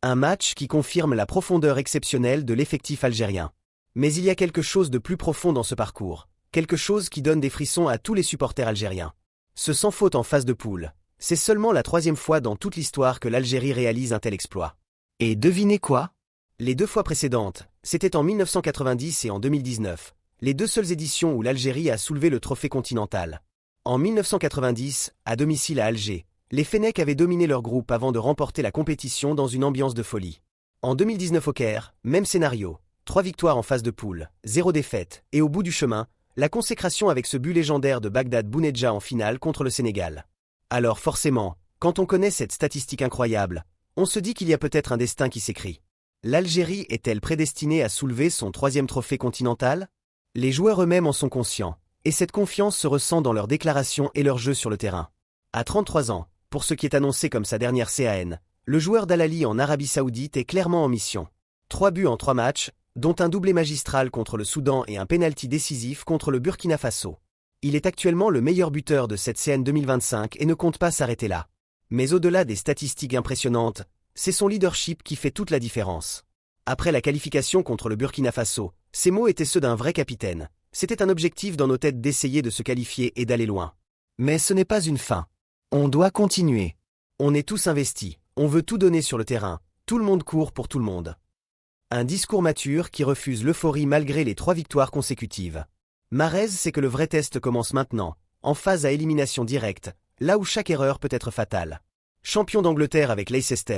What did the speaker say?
Un match qui confirme la profondeur exceptionnelle de l'effectif algérien. Mais il y a quelque chose de plus profond dans ce parcours, quelque chose qui donne des frissons à tous les supporters algériens. Ce sans faute en phase de poule, c'est seulement la 3e fois dans toute l'histoire que l'Algérie réalise un tel exploit. Et devinez quoi? Les 2 fois précédentes, c'était en 1990 et en 2019, les 2 seules éditions où l'Algérie a soulevé le trophée continental. En 1990, à domicile à Alger, les Fennecs avaient dominé leur groupe avant de remporter la compétition dans une ambiance de folie. En 2019 au Caire, même scénario, 3 victoires en phase de poule, 0 défaite, et au bout du chemin, la consécration avec ce but légendaire de Bagdad Bounedjah en finale contre le Sénégal. Alors forcément, quand on connaît cette statistique incroyable, on se dit qu'il y a peut-être un destin qui s'écrit. L'Algérie est-elle prédestinée à soulever son 3e trophée continental? Les joueurs eux-mêmes en sont conscients, et cette confiance se ressent dans leurs déclarations et leur jeu sur le terrain. À 33 ans, pour ce qui est annoncé comme sa dernière CAN, le joueur d'Al-Ahly en Arabie Saoudite est clairement en mission. 3 buts en 3 matchs, dont un doublé magistral contre le Soudan et un pénalty décisif contre le Burkina Faso. Il est actuellement le meilleur buteur de cette CAN 2025 et ne compte pas s'arrêter là. Mais au-delà des statistiques impressionnantes, c'est son leadership qui fait toute la différence. Après la qualification contre le Burkina Faso, ces mots étaient ceux d'un vrai capitaine. C'était un objectif dans nos têtes d'essayer de se qualifier et d'aller loin. Mais ce n'est pas une fin. On doit continuer. On est tous investis, on veut tout donner sur le terrain, tout le monde court pour tout le monde. Un discours mature qui refuse l'euphorie malgré les 3 victoires consécutives. Mahrez sait que le vrai test commence maintenant, en phase à élimination directe, là où chaque erreur peut être fatale. Champion d'Angleterre avec Leicester,